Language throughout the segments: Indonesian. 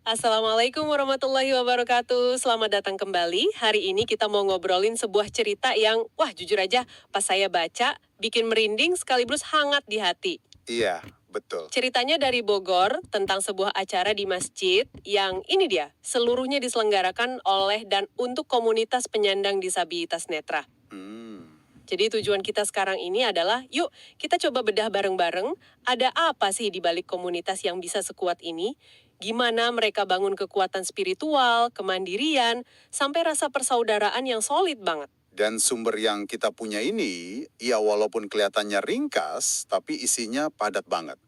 Assalamualaikum warahmatullahi wabarakatuh. Selamat datang kembali. Hari ini kita mau ngobrolin sebuah cerita yang, wah jujur aja, pas saya baca, bikin merinding sekaligus hangat di hati. Iya, betul. Ceritanya dari Bogor tentang sebuah acara di masjid yang ini dia, seluruhnya diselenggarakan oleh dan untuk komunitas penyandang disabilitas netra. Hmm. Jadi tujuan kita sekarang ini adalah, yuk kita coba bedah bareng-bareng, ada apa sih di balik komunitas yang bisa sekuat ini? Gimana mereka bangun kekuatan spiritual, kemandirian, sampai rasa persaudaraan yang solid banget. Dan sumber yang kita punya ini, ya walaupun kelihatannya ringkas, tapi isinya padat banget.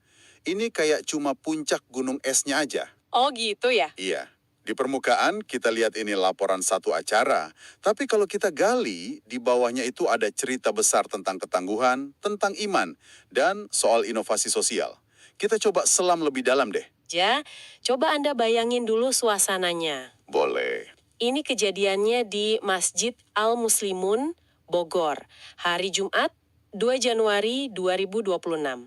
Ini kayak cuma puncak gunung esnya aja. Oh gitu ya? Iya. Di permukaan kita lihat ini laporan satu acara, tapi kalau kita gali, di bawahnya itu ada cerita besar tentang ketangguhan, tentang iman, dan soal inovasi sosial. Kita coba selam lebih dalam deh. Ja, coba Anda bayangin dulu suasananya. Boleh. Ini kejadiannya di Masjid Al-Muslimun, Bogor, hari Jumat 2 Januari 2026.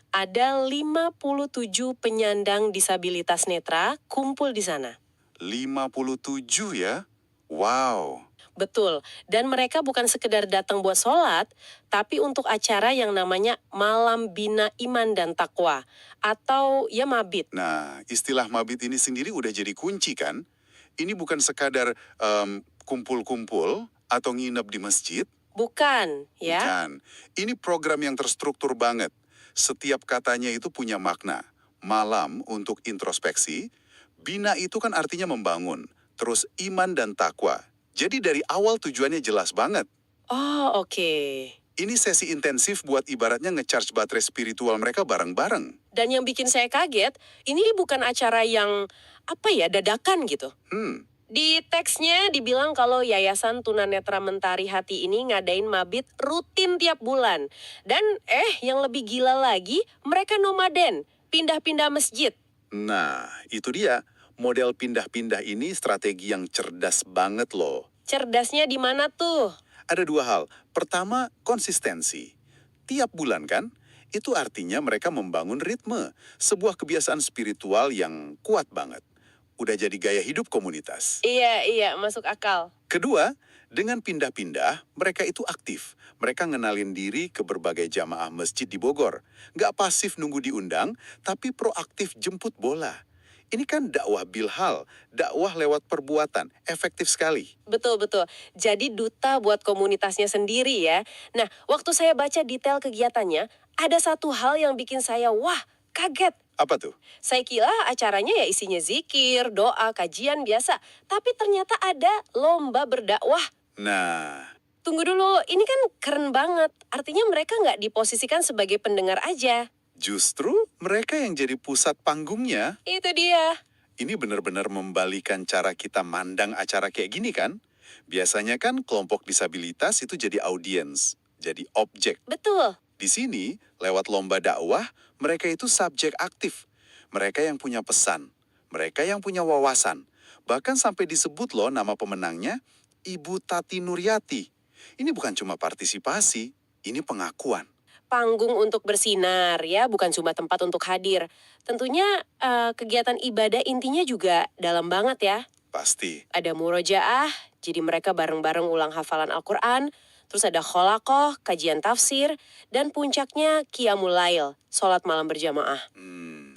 Ada 57 penyandang disabilitas netra kumpul di sana. 57 ya? Wow. Betul, dan mereka bukan sekedar datang buat sholat, tapi untuk acara yang namanya Malam Bina Iman dan Takwa, atau ya mabit. Nah, istilah mabit ini sendiri udah jadi kunci kan? Ini bukan sekadar kumpul-kumpul atau nginep di masjid, Bukan, ya? bukan. Ini program yang terstruktur banget. Setiap katanya itu punya makna. Malam untuk introspeksi, bina itu kan artinya membangun, terus iman dan takwa. Jadi dari awal tujuannya jelas banget. Oh, oke. Ini sesi intensif buat ibaratnya ngecharge baterai spiritual mereka bareng-bareng. Dan yang bikin saya kaget, ini bukan acara yang, apa ya, dadakan gitu. Hmm, Di teksnya dibilang kalau Yayasan Tunanetra Mentari Hati ini ngadain mabit rutin tiap bulan. Dan yang lebih gila lagi, mereka nomaden, pindah-pindah masjid. Nah, itu dia. Model pindah-pindah ini strategi yang cerdas banget loh. Cerdasnya di mana tuh? Ada dua hal. Pertama, konsistensi. Tiap bulan kan? Itu artinya mereka membangun ritme. Sebuah kebiasaan spiritual yang kuat banget. Udah jadi gaya hidup komunitas. Iya, masuk akal. Kedua, dengan pindah-pindah, mereka itu aktif. Mereka ngenalin diri ke berbagai jamaah masjid di Bogor. Nggak pasif nunggu diundang, tapi proaktif jemput bola. Ini kan dakwah bilhal, dakwah lewat perbuatan, efektif sekali. Betul. Jadi duta buat komunitasnya sendiri ya. Nah, waktu saya baca detail kegiatannya, ada satu hal yang bikin saya, wah, kaget. Apa tuh? Saya kira acaranya ya isinya zikir, doa, kajian biasa. Tapi ternyata ada lomba berdakwah. Nah, Tunggu dulu, ini kan keren banget. Artinya mereka nggak diposisikan sebagai pendengar aja. justru mereka yang jadi pusat panggungnya. Itu dia. Ini benar-benar membalikan cara kita mandang acara kayak gini kan? Biasanya kan kelompok disabilitas itu jadi audiens, jadi objek. Betul. Di sini, lewat lomba dakwah, mereka itu subjek aktif. Mereka yang punya pesan, mereka yang punya wawasan. Bahkan sampai disebut loh nama pemenangnya, Ibu Tati Nuryati. Ini bukan cuma partisipasi, ini pengakuan. Panggung untuk bersinar ya, bukan cuma tempat untuk hadir. Tentunya kegiatan ibadah intinya juga dalam banget ya. Pasti. Ada murojaah, jadi mereka bareng-bareng ulang hafalan Al-Quran. Terus ada kholakoh, kajian tafsir. Dan puncaknya Qiyamul Lail, sholat malam berjamaah.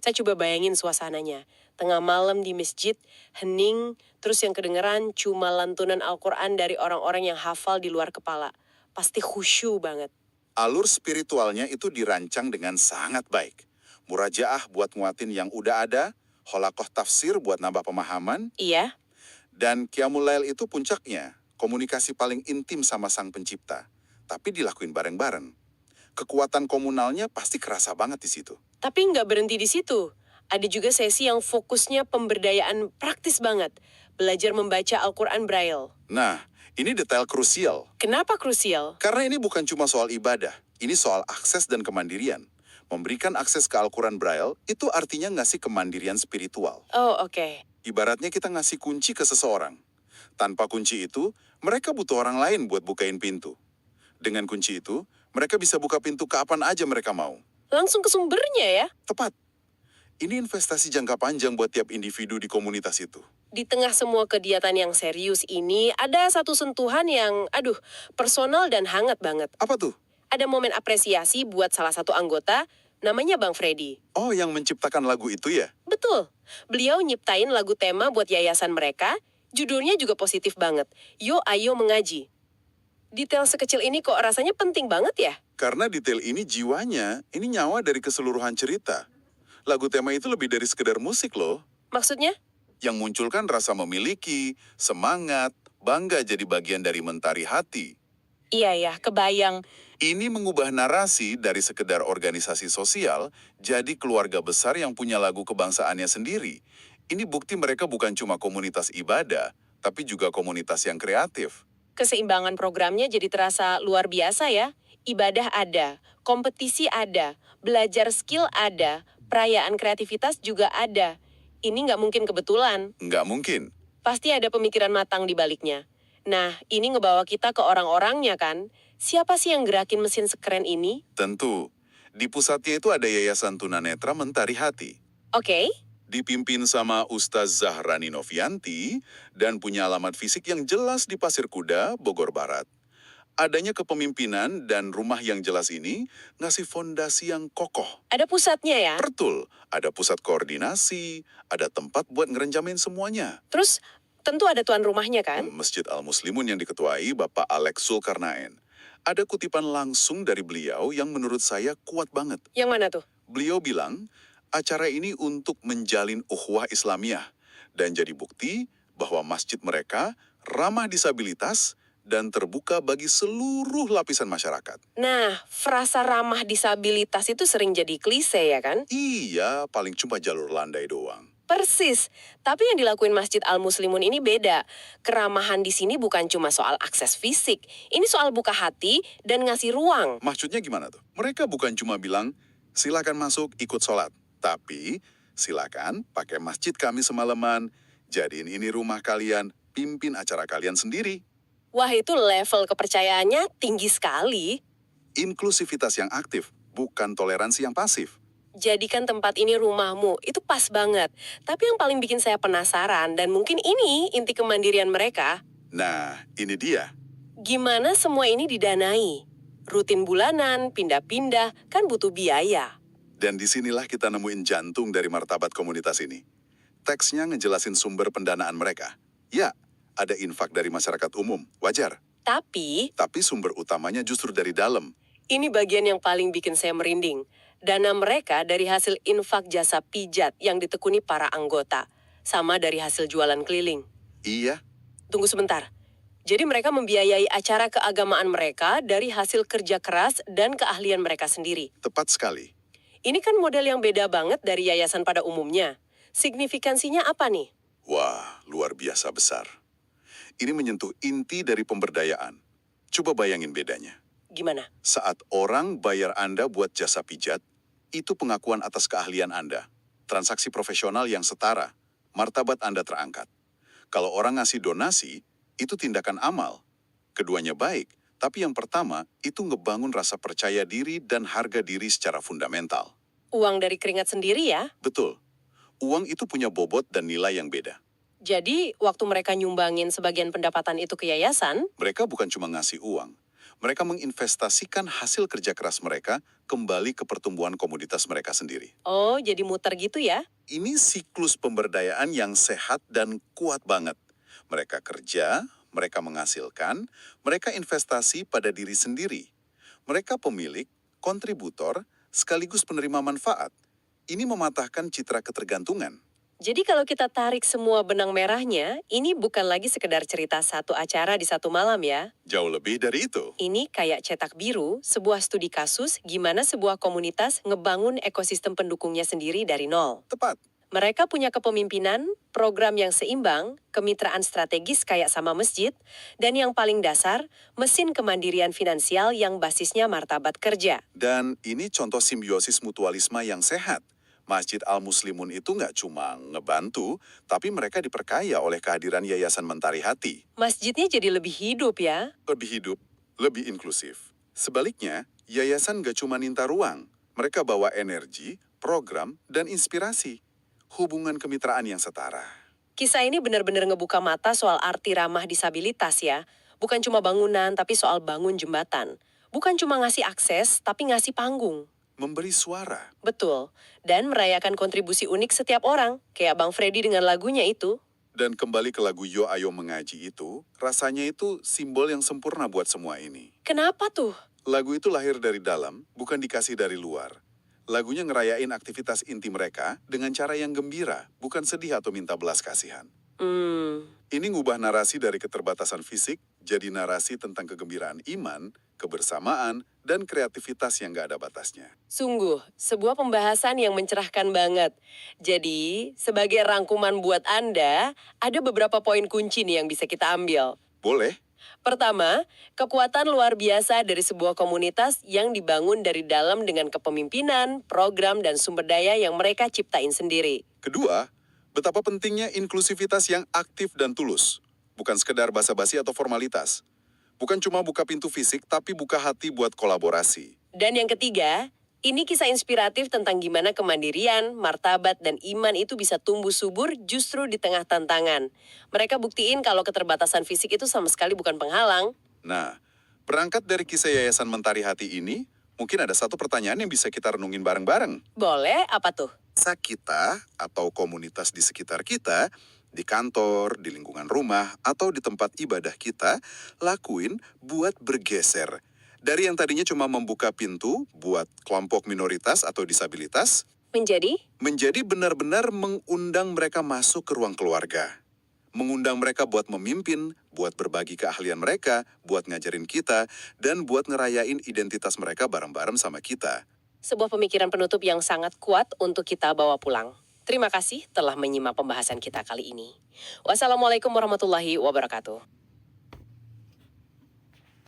Saya coba bayangin suasananya. Tengah malam di masjid, hening, terus yang kedengeran cuma lantunan Al-Quran dari orang-orang yang hafal di luar kepala. Pasti khusyuk banget. Alur spiritualnya itu dirancang dengan sangat baik. Murajaah buat nguatin yang udah ada, holakoh tafsir buat nambah pemahaman, Iya, dan Qiyamul Lail itu puncaknya, komunikasi paling intim sama sang pencipta. Tapi dilakuin bareng-bareng. Kekuatan komunalnya pasti kerasa banget di situ. tapi nggak berhenti di situ. Ada juga sesi yang fokusnya pemberdayaan praktis banget. Belajar membaca Al-Quran Braille. Nah, ini detail krusial. Kenapa krusial? Karena ini bukan cuma soal ibadah, ini soal akses dan kemandirian. Memberikan akses ke Al-Quran Braille itu artinya ngasih kemandirian spiritual. Oh, oke. Ibaratnya kita ngasih kunci ke seseorang. Tanpa kunci itu, mereka butuh orang lain buat bukain pintu. Dengan kunci itu, mereka bisa buka pintu kapan aja mereka mau. Langsung ke sumbernya ya? Tepat. Ini investasi jangka panjang buat tiap individu di komunitas itu. Di tengah semua kegiatan yang serius ini, ada satu sentuhan yang, personal dan hangat banget. Apa tuh? Ada momen apresiasi buat salah satu anggota, namanya Bang Freddy. Oh, yang menciptakan lagu itu ya? Betul, beliau nyiptain lagu tema buat yayasan mereka, judulnya juga positif banget, Yo Ayo Mengaji. Detail sekecil ini kok rasanya penting banget ya? Karena detail ini jiwanya, ini nyawa dari keseluruhan cerita. Lagu tema itu lebih dari sekedar musik loh. Maksudnya? Yang munculkan rasa memiliki, semangat, bangga jadi bagian dari mentari hati. Iya ya, kebayang. Ini mengubah narasi dari sekedar organisasi sosial jadi keluarga besar yang punya lagu kebangsaannya sendiri. Ini bukti mereka bukan cuma komunitas ibadah, tapi juga komunitas yang kreatif. Keseimbangan programnya jadi terasa luar biasa ya. Ibadah ada, kompetisi ada, belajar skill ada, perayaan kreativitas juga ada. Ini nggak mungkin kebetulan. Nggak mungkin. Pasti ada pemikiran matang di baliknya. Nah, ini ngebawa kita ke orang-orangnya kan. Siapa sih yang gerakin mesin sekeren ini? Tentu, di pusatnya itu ada Yayasan Tunanetra Mentari Hati. Oke, Dipimpin sama Ustaz Zahrani Novianti dan punya alamat fisik yang jelas di Pasir Kuda, Bogor Barat. Adanya kepemimpinan dan rumah yang jelas ini ngasih fondasi yang kokoh. ada pusatnya ya. Betul, ada pusat koordinasi, ada tempat buat ngerenjamin semuanya. Terus, tentu ada tuan rumahnya kan? Masjid Al-Muslimun yang diketuai Bapak Alex Zulkarnain. Ada kutipan langsung dari beliau yang menurut saya kuat banget. Yang mana tuh? Beliau bilang, acara ini untuk menjalin ukhuwah Islamiyah dan jadi bukti bahwa masjid mereka ramah disabilitas dan terbuka bagi seluruh lapisan masyarakat. Nah, frasa ramah disabilitas itu sering jadi klise ya kan? Iya, paling cuma jalur landai doang. Persis, tapi yang dilakuin Masjid Al-Muslimun ini beda. Keramahan di sini bukan cuma soal akses fisik, ini soal buka hati dan ngasih ruang. Maksudnya gimana tuh? Mereka bukan cuma bilang, silakan masuk ikut sholat. Tapi, silakan pakai masjid kami semalaman, jadiin ini rumah kalian, pimpin acara kalian sendiri. Wah, itu level kepercayaannya tinggi sekali. Inklusivitas yang aktif, bukan toleransi yang pasif. Jadikan tempat ini rumahmu, itu pas banget. Tapi yang paling bikin saya penasaran, dan mungkin ini inti kemandirian mereka, Nah, ini dia. gimana semua ini didanai? Rutin bulanan, pindah-pindah, kan butuh biaya. Dan disinilah kita nemuin jantung dari martabat komunitas ini. Teksnya ngejelasin sumber pendanaan mereka. Ya, ada infak dari masyarakat umum, wajar. Tapi, Tapi sumber utamanya justru dari dalam. ini bagian yang paling bikin saya merinding. Dana mereka dari hasil infak jasa pijat yang ditekuni para anggota. Sama dari hasil jualan keliling. Iya, Tunggu sebentar. Jadi mereka membiayai acara keagamaan mereka dari hasil kerja keras dan keahlian mereka sendiri. tepat sekali. Ini kan model yang beda banget dari yayasan pada umumnya. Signifikansinya apa nih? Wah, luar biasa besar. Ini menyentuh inti dari pemberdayaan. Coba bayangin bedanya. Gimana? Saat orang bayar Anda buat jasa pijat, itu pengakuan atas keahlian Anda. Transaksi profesional yang setara, martabat Anda terangkat. Kalau orang ngasih donasi, itu tindakan amal. Keduanya baik, tapi yang pertama itu ngebangun rasa percaya diri dan harga diri secara fundamental. Uang dari keringat sendiri ya? Betul, uang itu punya bobot dan nilai yang beda. Jadi, waktu mereka nyumbangin sebagian pendapatan itu ke yayasan, Mereka bukan cuma ngasih uang, mereka menginvestasikan hasil kerja keras mereka kembali ke pertumbuhan komoditas mereka sendiri. oh jadi muter gitu ya? Ini siklus pemberdayaan yang sehat dan kuat banget. Mereka kerja, mereka menghasilkan, mereka investasi pada diri sendiri. Mereka pemilik, kontributor, sekaligus penerima manfaat. Ini mematahkan citra ketergantungan. Jadi kalau kita tarik semua benang merahnya, ini bukan lagi sekedar cerita satu acara di satu malam ya. Jauh lebih dari itu. Ini kayak cetak biru, sebuah studi kasus gimana sebuah komunitas ngebangun ekosistem pendukungnya sendiri dari nol. Tepat. Mereka punya kepemimpinan, program yang seimbang, kemitraan strategis kayak sama masjid, dan yang paling dasar, mesin kemandirian finansial yang basisnya martabat kerja. Dan ini contoh simbiosis mutualisme yang sehat. Masjid Al-Muslimun itu nggak cuma ngebantu, tapi mereka diperkaya oleh kehadiran Yayasan Mentari Hati. Masjidnya jadi lebih hidup ya. Lebih hidup, lebih inklusif. Sebaliknya, yayasan nggak cuma minta ruang. Mereka bawa energi, program, dan inspirasi. Hubungan kemitraan yang setara. Kisah ini benar-benar ngebuka mata soal arti ramah disabilitas ya. Bukan cuma bangunan, tapi soal bangun jembatan. Bukan cuma ngasih akses, tapi ngasih panggung. Memberi suara. Betul. Dan merayakan kontribusi unik setiap orang, kayak Bang Freddy dengan lagunya itu. Dan kembali ke lagu Yo Ayo Mengaji itu, rasanya itu simbol yang sempurna buat semua ini. Kenapa tuh? Lagu itu lahir dari dalam, bukan dikasih dari luar. Lagunya ngerayain aktivitas inti mereka dengan cara yang gembira, bukan sedih atau minta belas kasihan. Ini ngubah narasi dari keterbatasan fisik, jadi narasi tentang kegembiraan iman, kebersamaan, dan kreativitas yang gak ada batasnya. Sungguh, sebuah pembahasan yang mencerahkan banget. Jadi, sebagai rangkuman buat Anda, ada beberapa poin kunci nih yang bisa kita ambil. Boleh? Pertama, kekuatan luar biasa dari sebuah komunitas yang dibangun dari dalam dengan kepemimpinan, program, dan sumber daya yang mereka ciptain sendiri. Kedua, betapa pentingnya inklusivitas yang aktif dan tulus. Bukan sekedar basa-basi atau formalitas. Bukan cuma buka pintu fisik, tapi buka hati buat kolaborasi. Dan yang ketiga, ini kisah inspiratif tentang gimana kemandirian, martabat, dan iman itu bisa tumbuh subur justru di tengah tantangan. Mereka buktiin kalau keterbatasan fisik itu sama sekali bukan penghalang. Nah, berangkat dari kisah Yayasan Mentari Hati ini, mungkin ada satu pertanyaan yang bisa kita renungin bareng-bareng. Boleh, apa tuh? Bisa kita atau komunitas di sekitar kita, di kantor, di lingkungan rumah, atau di tempat ibadah kita, lakuin buat bergeser. Dari yang tadinya cuma membuka pintu buat kelompok minoritas atau disabilitas, menjadi benar-benar mengundang mereka masuk ke ruang keluarga. Mengundang mereka buat memimpin, buat berbagi keahlian mereka, buat ngajarin kita, dan buat ngerayain identitas mereka bareng-bareng sama kita. Sebuah pemikiran penutup yang sangat kuat untuk kita bawa pulang. Terima kasih telah menyimak pembahasan kita kali ini. Wassalamualaikum warahmatullahi wabarakatuh.